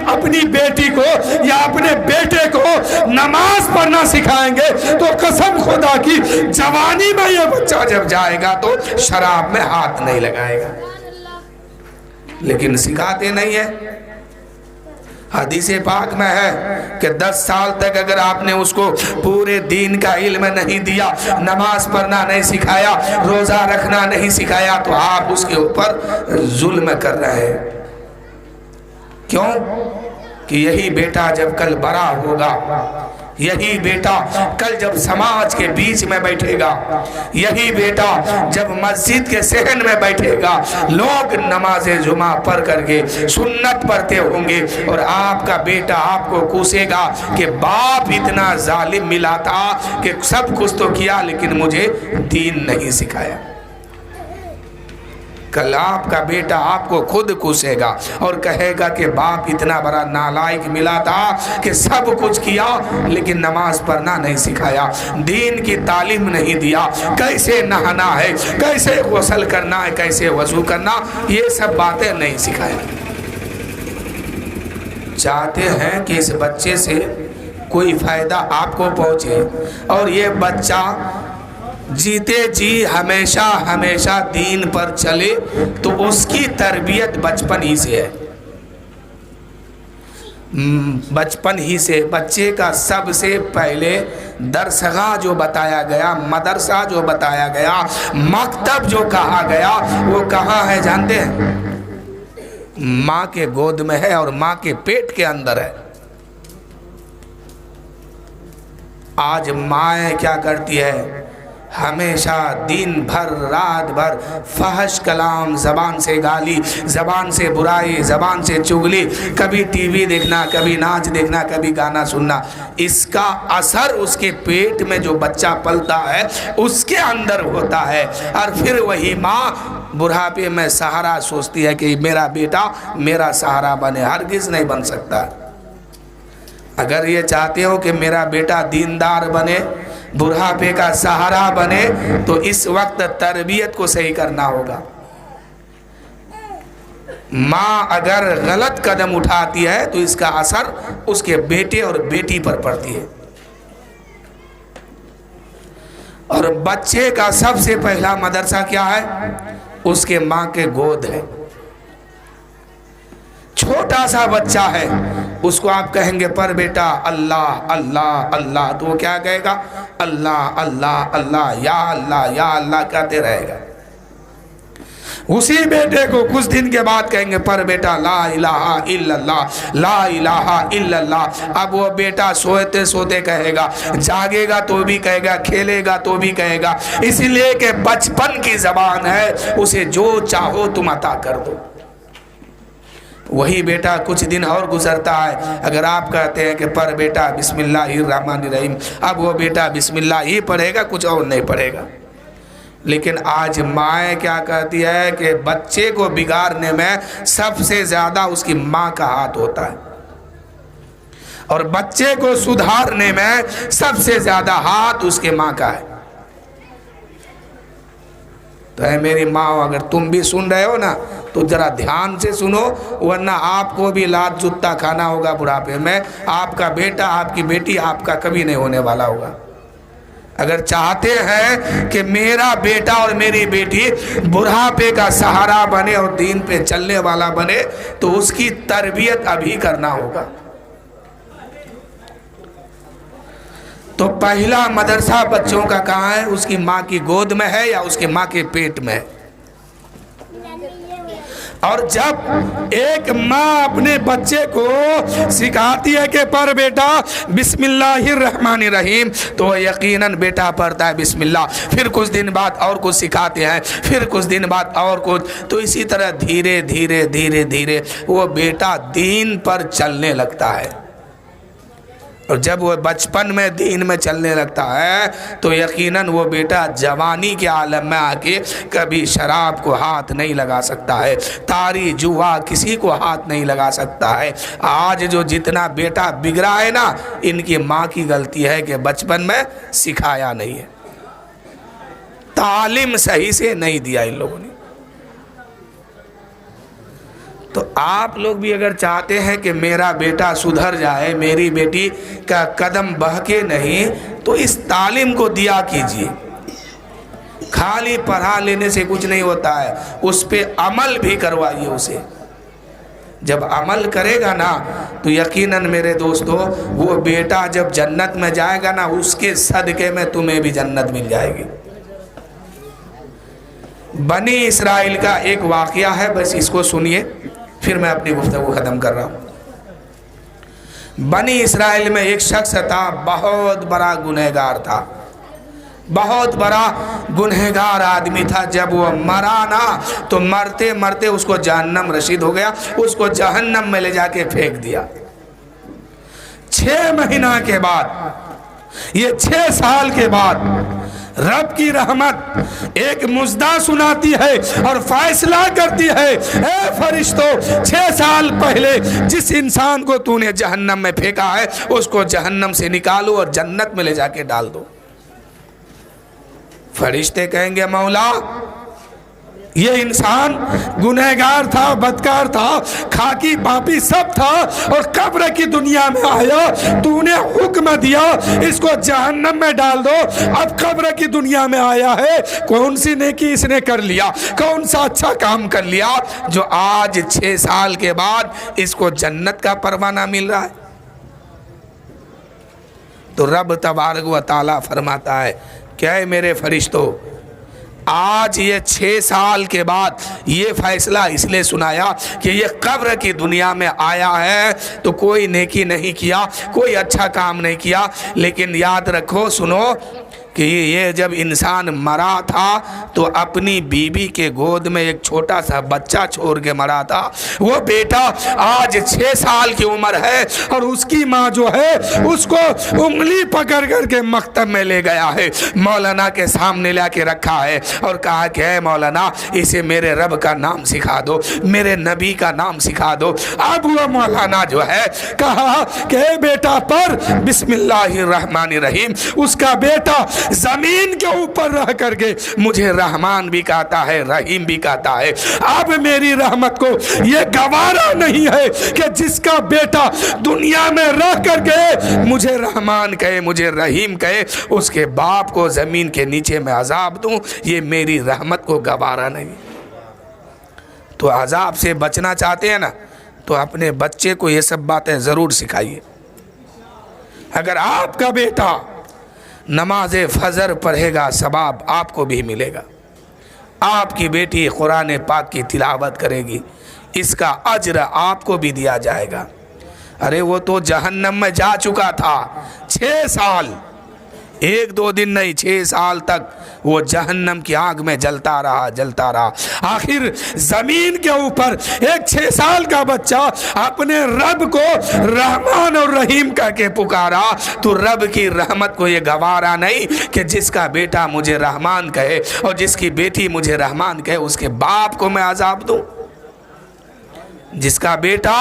اپنی بیٹی کو یا اپنے بیٹے کو نماز پڑھنا سکھائیں گے تو قسم خدا کی جوانی میں یہ بچہ جب جائے گا تو شراب میں ہاتھ نہیں لگائے گا، لیکن سکھاتے نہیں ہے۔ حدیث پاک میں ہے کہ 10 سال تک اگر آپ نے اس کو پورے دین کا علم نہیں دیا، نماز پڑھنا نہیں سکھایا، روزہ رکھنا نہیں سکھایا تو آپ اس کے اوپر ظلم کر رہے ہیں۔ کیوں؟ کہ یہی بیٹا جب کل بڑا ہوگا، یہی بیٹا کل جب سماج کے بیچ میں بیٹھے گا، یہی بیٹا جب مسجد کے صحن میں بیٹھے گا، لوگ نماز جمعہ پڑھ کر کے سنت پڑھتے ہوں گے اور آپ کا بیٹا آپ کو کوسے گا کہ باپ اتنا ظالم ملا تھا کہ سب کچھ تو کیا لیکن مجھے دین نہیں سکھایا۔ کل آپ کا بیٹا آپ کو خود کوسے گا اور کہے گا کہ باپ اتنا بڑا نالائق ملا تھا کہ سب کچھ کیا لیکن نماز پڑھنا نہیں سکھایا، دین کی تعلیم نہیں دیا، کیسے نہانا ہے، کیسے غسل کرنا ہے، کیسے وضو کرنا، یہ سب باتیں نہیں سکھایا۔ چاہتے ہیں کہ اس بچے سے کوئی فائدہ آپ کو پہنچے اور یہ بچہ جیتے جی ہمیشہ ہمیشہ دین پر چلے، تو اس کی تربیت بچپن ہی سے ہے۔ بچپن ہی سے بچے کا سب سے پہلے درسگاہ جو بتایا گیا، مدرسہ جو بتایا گیا، مکتب جو کہا گیا، وہ کہاں ہے جانتے ہیں؟ ماں کے گود میں ہے اور ماں کے پیٹ کے اندر ہے۔ آج مائیں کیا کرتی ہے؟ ہمیشہ دن بھر رات بھر فحش کلام، زبان سے گالی، زبان سے برائی، زبان سے چغلی، کبھی ٹی وی دیکھنا، کبھی ناچ دیکھنا، کبھی گانا سننا، اس کا اثر اس کے پیٹ میں جو بچہ پلتا ہے اس کے اندر ہوتا ہے، اور پھر وہی ماں بڑھاپے میں سہارا سوچتی ہے کہ میرا بیٹا میرا سہارا بنے۔ ہرگز نہیں بن سکتا۔ اگر یہ چاہتے ہو کہ میرا بیٹا دیندار بنے، بڑھاپے کا سہارا بنے، تو اس وقت تربیت کو صحیح کرنا ہوگا۔ ماں اگر غلط قدم اٹھاتی ہے تو اس کا اثر اس کے بیٹے اور بیٹی پر پڑتی ہے۔ اور بچے کا سب سے پہلا مدرسہ کیا ہے؟ اس کے ماں کے گود ہے۔ چھوٹا سا بچہ ہے، اس کو آپ کہیں گے پر بیٹا اللہ اللہ اللہ، تو وہ کیا کہے گا؟ اللہ اللہ اللہ، یا اللہ کہتے رہے گا۔ اسی بیٹے کو کچھ دن کے بعد کہیں گے پر بیٹا لا الہ الا اللہ لا الہ الا اللہ، اب وہ بیٹا سوتے سوتے کہے گا، جاگے گا تو بھی کہے گا، کھیلے گا تو بھی کہے گا، اس لیے کہ بچپن کی زبان ہے، اسے جو چاہو تم عطا کر دو۔ وہی بیٹا کچھ دن اور گزرتا ہے، اگر آپ کہتے ہیں کہ پر بیٹا بسم اللہ الرحمن الرحیم، اب وہ بیٹا بسم اللہ ہی پڑھے گا، کچھ اور نہیں پڑھے گا۔ لیکن آج مائیں کیا کہتی ہے کہ بچے کو بگاڑنے میں سب سے زیادہ اس کی ماں کا ہاتھ ہوتا ہے، اور بچے کو سدھارنے میں سب سے زیادہ ہاتھ اس کے ماں کا ہے۔ تو اے میری ماں، اگر تم بھی سن رہے ہو نا تو ذرا دھیان سے سنو، ورنہ آپ کو بھی لات جوتا کھانا ہوگا بڑھاپے میں۔ آپ کا بیٹا، آپ کی بیٹی آپ کا کبھی نہیں ہونے والا ہوگا۔ اگر چاہتے ہیں کہ میرا بیٹا اور میری بیٹی بڑھاپے کا سہارا بنے اور دین پہ چلنے والا بنے، تو اس کی تربیت ابھی کرنا ہوگا۔ تو پہلا مدرسہ بچوں کا کہاں ہے؟ اس کی ماں کی گود میں ہے یا اس کے ماں کے پیٹ میں؟ اور جب ایک ماں اپنے بچے کو سکھاتی ہے کہ پر بیٹا بسم اللہ الرحمن الرحیم، تو یقیناً بیٹا پڑھتا ہے بسم اللہ، پھر کچھ دن بعد اور کچھ سکھاتے ہیں، پھر کچھ دن بعد اور کچھ، تو اسی طرح دھیرے دھیرے دھیرے دھیرے وہ بیٹا دین پر چلنے لگتا ہے۔ اور جب وہ بچپن میں دین میں چلنے لگتا ہے تو یقیناً وہ بیٹا جوانی کے عالم میں آ کے کبھی شراب کو ہاتھ نہیں لگا سکتا ہے، تاری جوا کسی کو ہاتھ نہیں لگا سکتا ہے۔ آج جو جتنا بیٹا بگڑا ہے نا، ان کی ماں کی غلطی ہے کہ بچپن میں سکھایا نہیں ہے، تعلیم صحیح سے نہیں دیا ان لوگوں نے۔ تو آپ لوگ بھی اگر چاہتے ہیں کہ میرا بیٹا سدھر جائے، میری بیٹی کا قدم بہکے نہیں، تو اس تعلیم کو دیا کیجیے۔ خالی پڑھا لینے سے کچھ نہیں ہوتا ہے، اس پہ عمل بھی کروائیے اسے۔ جب عمل کرے گا نا تو یقیناً میرے دوستو، وہ بیٹا جب جنت میں جائے گا نا، اس کے صدقے میں تمہیں بھی جنت مل جائے گی۔ بنی اسرائیل کا ایک واقعہ ہے، بس اس کو سنیے، پھر میں اپنی گفتگو ختم کر رہا ہوں۔ بنی اسرائیل میں ایک شخص تھا، بہت بڑا گنہگار تھا، بہت بڑا گنہگار آدمی تھا۔ جب وہ مرا نا تو مرتے مرتے اس کو جہنم رسید ہو گیا، اس کو جہنم میں لے جا کے پھینک دیا۔ 6 مہینہ کے بعد، یہ 6 سال کے بعد رب کی رحمت ایک مژدہ سناتی ہے اور فیصلہ کرتی ہے، اے فرشتوں، 6 سال پہلے جس انسان کو تو نے جہنم میں پھینکا ہے، اس کو جہنم سے نکالو اور جنت میں لے جا کے ڈال دو۔ فرشتے کہیں گے مولا، یہ انسان گنہگار تھا، بدکار تھا، کھاکی پاپی سب تھا، اور قبر کی دنیا میں آیا، تو نے حکم دیا اس کو جہنم میں ڈال دو۔ اب قبر کی دنیا میں آیا ہے، کون سی نیکی اس نے کر لیا، کون سا اچھا کام کر لیا جو آج 6 سال کے بعد اس کو جنت کا پروانہ مل رہا ہے؟ تو رب تبارک و تعالیٰ فرماتا ہے کہ اے میرے فرشتوں، آج یہ 6 سال کے بعد یہ فیصلہ اس لیے سنایا کہ یہ قبر کی دنیا میں آیا ہے تو کوئی نیکی نہیں کیا، کوئی اچھا کام نہیں کیا، لیکن یاد رکھو، سنو کہ یہ جب انسان مرا تھا تو اپنی بیوی کے گود میں ایک چھوٹا سا بچہ چھوڑ کے مرا تھا. وہ بیٹا آج 6 سال کی عمر ہے اور اس کی ماں جو ہے اس کو انگلی پکڑ کر کے مکتب میں لے گیا ہے, مولانا کے سامنے لا کے رکھا ہے اور کہا کہ اے مولانا اسے میرے رب کا نام سکھا دو, میرے نبی کا نام سکھا دو. اب وہ مولانا جو ہے کہا کہ اے بیٹا پر بسم اللہ الرحمن الرحیم. اس کا بیٹا زمین کے اوپر رہ کر کے مجھے رحمان بھی کہتا ہے, رحیم بھی کہتا ہے. اب میری رحمت کو یہ گوارا نہیں ہے کہ جس کا بیٹا دنیا میں رہ کر کے مجھے رحمان کہے, مجھے رحیم کہے, اس کے باپ کو زمین کے نیچے میں عذاب دوں. یہ میری رحمت کو گوارا نہیں. تو عذاب سے بچنا چاہتے ہیں نا تو اپنے بچے کو یہ سب باتیں ضرور سکھائیے. اگر آپ کا بیٹا نماز فجر پڑھے گا ثواب آپ کو بھی ملے گا. آپ کی بیٹی قرآن پاک کی تلاوت کرے گی, اس کا اجر آپ کو بھی دیا جائے گا. ارے وہ تو جہنم میں جا چکا تھا 6 سال, 1-2 دن نہیں, 6 سال تک وہ جہنم کی آگ میں جلتا رہا. آخر زمین کے اوپر ایک 6 سال کا بچہ اپنے رب کو رحمان اور رحیم کہہ کے پکارا تو رب کی رحمت کو یہ گوارا نہیں کہ جس کا بیٹا مجھے رحمان کہے اور جس کی بیٹی مجھے رحمان کہے اس کے باپ کو میں عذاب دوں. جس کا بیٹا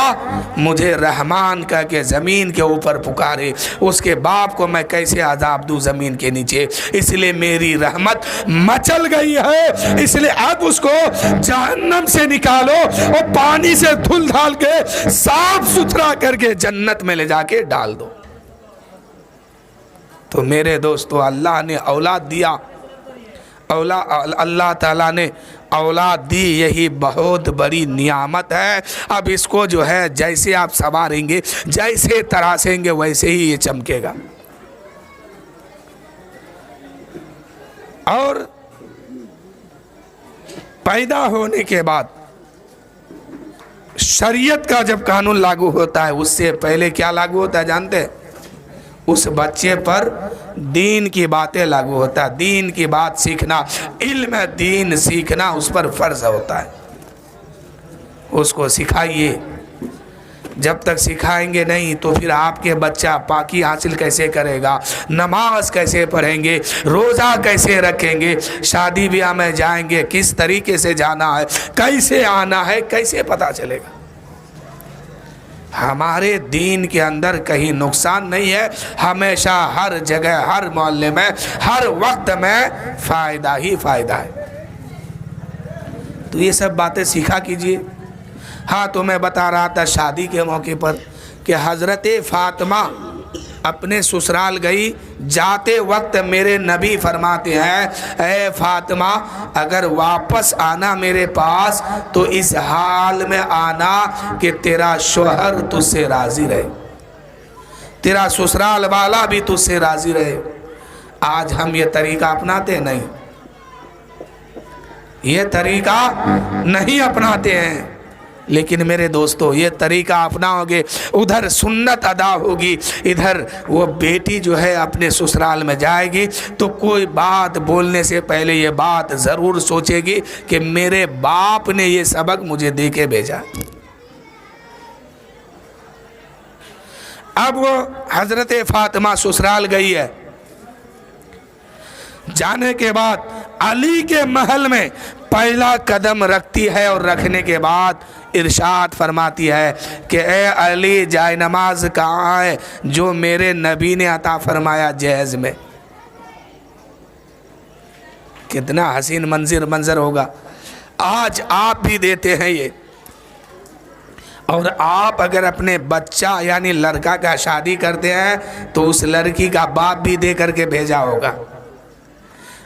مجھے رحمان کہہ کے زمین کے اوپر پکارے اس کے باپ کو میں کیسے عذاب دوں زمین کے نیچے. اس لیے میری رحمت مچل گئی ہے, اس لیے اب اس کو جہنم سے نکالو اور پانی سے دھل ڈال کے صاف ستھرا کر کے جنت میں لے جا کے ڈال دو. تو میرے دوستو اللہ نے اولاد دیا, اللہ تعالیٰ نے اولاد دی, یہی بہت بڑی نعمت ہے. اب اس کو جو ہے جیسے آپ سنواریں گے, جیسے تراشیں گے ویسے ہی یہ چمکے گا. اور پیدا ہونے کے بعد شریعت کا جب قانون لاگو ہوتا ہے اس سے پہلے کیا لاگو ہوتا ہے جانتے ہیں؟ اس بچے پر دین کی باتیں لاگو ہوتا ہے. دین کی بات سیکھنا, علم دین سیکھنا اس پر فرض ہوتا ہے. اس کو سکھائیے. جب تک سکھائیں گے نہیں تو پھر آپ کے بچہ پاکی حاصل کیسے کرے گا, نماز کیسے پڑھیں گے, روزہ کیسے رکھیں گے, شادی بیاہ میں جائیں گے کس طریقے سے جانا ہے, کیسے آنا ہے, کیسے پتہ چلے گا. ہمارے دین کے اندر کہیں نقصان نہیں ہے, ہمیشہ ہر جگہ ہر محلے میں ہر وقت میں فائدہ ہی فائدہ ہے. تو یہ سب باتیں سیکھا کیجئے. ہاں تو میں بتا رہا تھا شادی کے موقع پر کہ حضرت فاطمہ اپنے سسرال گئی, جاتے وقت میرے نبی فرماتے ہیں اے فاطمہ اگر واپس آنا میرے پاس تو اس حال میں آنا کہ تیرا شوہر تجھ سے راضی رہے, تیرا سسرال والا بھی تجھ سے راضی رہے. آج ہم یہ طریقہ اپناتے نہیں, یہ طریقہ نہیں اپناتے ہیں. لیکن میرے دوستو یہ طریقہ اپناؤ گے, ادھر سنت ادا ہوگی, ادھر وہ بیٹی جو ہے اپنے سسرال میں جائے گی تو کوئی بات بولنے سے پہلے یہ بات ضرور سوچے گی کہ میرے باپ نے یہ سبق مجھے دے کے بھیجا. اب وہ حضرت فاطمہ سسرال گئی ہے, جانے کے بعد علی کے محل میں پہلا قدم رکھتی ہے اور رکھنے کے بعد ارشاد فرماتی ہے کہ اے علی جائے نماز کہاں ہے جو میرے نبی نے عطا فرمایا جہیز میں. کتنا حسین منظر ہوگا. آج آپ بھی دیتے ہیں یہ, اور آپ اگر اپنے بچہ یعنی لڑکا کا شادی کرتے ہیں تو اس لڑکی کا باپ بھی دے کر کے بھیجا ہوگا.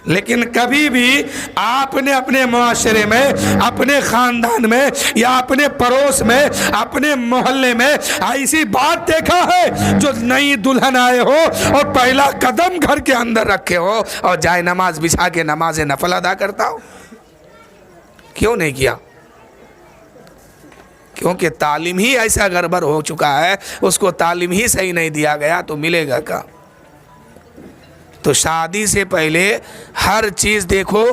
لیکن کبھی بھی آپ نے اپنے معاشرے میں, اپنے خاندان میں یا اپنے پڑوس میں, اپنے محلے میں ایسی بات دیکھا ہے جو نئی دلہن آئے ہو اور پہلا قدم گھر کے اندر رکھے ہو اور جائے نماز بچھا کے نماز نفل ادا کرتا ہو؟ کیوں نہیں کیا؟ کیونکہ تعلیم ہی ایسا گڑبڑ ہو چکا ہے, اس کو تعلیم ہی صحیح نہیں دیا گیا تو ملے گا کہاں. تو شادی سے پہلے ہر چیز دیکھو،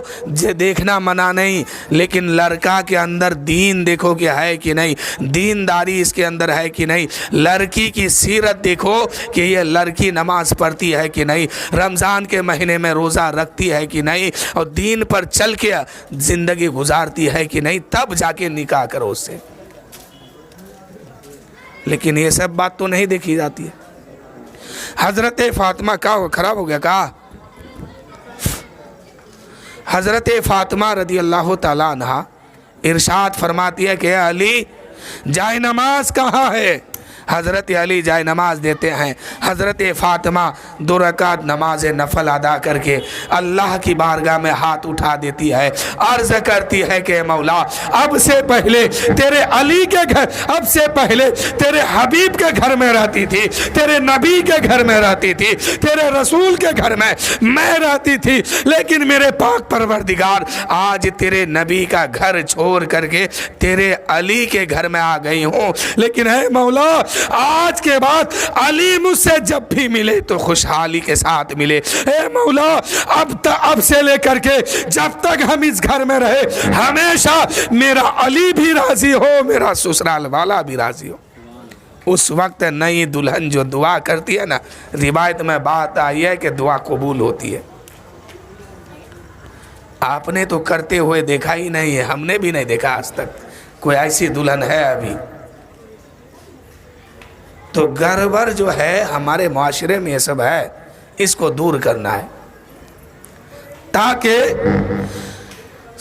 دیکھنا منع نہیں، لیکن لڑکا کے اندر دین دیکھو کہ ہے کہ نہیں، دینداری اس کے اندر ہے کہ نہیں، لڑکی کی سیرت دیکھو کہ یہ لڑکی نماز پڑھتی ہے کہ نہیں، رمضان کے مہینے میں روزہ رکھتی ہے کہ نہیں، اور دین پر چل کے زندگی گزارتی ہے کہ نہیں، تب جا کے نکاح کرو اس سے۔ لیکن یہ سب بات تو نہیں دیکھی جاتی ہے۔ حضرت فاطمہ کا خراب ہو گیا کہا، حضرت فاطمہ رضی اللہ تعالیٰ عنہ ارشاد فرماتی ہے کہ علی جائے نماز کہاں ہے؟ حضرت علی جائے نماز دیتے ہیں، حضرت فاطمہ 2 رکعت نماز نفل ادا کر کے اللہ کی بارگاہ میں ہاتھ اٹھا دیتی ہے، عرض کرتی ہے کہ مولا اب سے پہلے تیرے علی کے گھر، اب سے پہلے تیرے حبیب کے گھر میں رہتی تھی، تیرے نبی کے گھر میں رہتی تھی، تیرے رسول کے گھر میں رہتی تھی، لیکن میرے پاک پروردگار آج تیرے نبی کا گھر چھوڑ کر کے تیرے علی کے گھر میں آ گئی ہوں، لیکن اے مولا آج کے بعد علی مجھ سے جب بھی ملے تو خوشحالی کے ساتھ ملے، اے مولا اب سے لے کر کے جب تک ہم اس گھر میں رہے ہمیشہ میرا علی بھی راضی ہو، میرا سسرال والا بھی راضی ہو۔ اس وقت نئی دلہن جو دعا کرتی ہے نا، روایت میں بات آئی ہے کہ دعا قبول ہوتی ہے۔ آپ نے تو کرتے ہوئے دیکھا ہی نہیں ہے، ہم نے بھی نہیں دیکھا آج تک کوئی ایسی دلہن ہے ابھی۔ تو گڑبڑ جو ہے ہمارے معاشرے میں یہ سب ہے، اس کو دور کرنا ہے تاکہ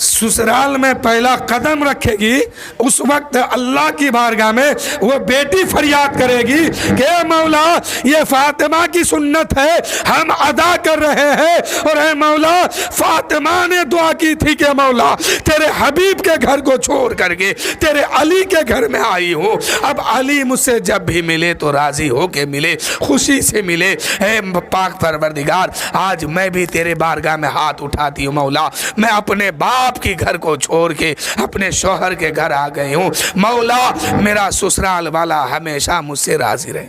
سسرال میں پہلا قدم رکھے گی اس وقت اللہ کی بارگاہ میں وہ بیٹی فریاد کرے گی کہ اے مولا یہ فاطمہ کی سنت ہے ہم ادا کر رہے ہیں، اور اے مولا فاطمہ نے دعا کی تھی کہ مولا تیرے حبیب کے گھر کو چھوڑ کر کے تیرے علی کے گھر میں آئی ہوں، اب علی مجھ سے جب بھی ملے تو راضی ہو کے ملے، خوشی سے ملے۔ اے پاک پروردگار آج میں بھی تیرے بارگاہ میں ہاتھ اٹھاتی ہوں مولا، میں اپنے باپ کی گھر کو چھوڑ کے اپنے شوہر کے گھر آ گئی ہوں، مولا میرا سسرال والا ہمیشہ مجھ سے راضی رہے۔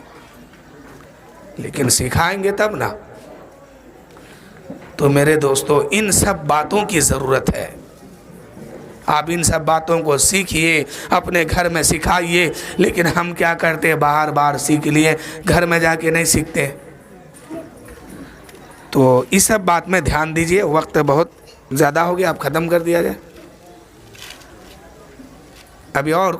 لیکن سکھائیں گے تب نا۔ تو میرے دوستو ان سب باتوں کی ضرورت ہے، آپ ان سب باتوں کو سیکھیے، اپنے گھر میں سکھائیے، لیکن ہم کیا کرتے باہر سیکھ لیے، گھر میں جا کے نہیں سیکھتے۔ تو اس سب بات میں دھیان دیجئے، وقت بہت زیادہ ہو گیا، اب ختم کر دیا جائے ابھی اور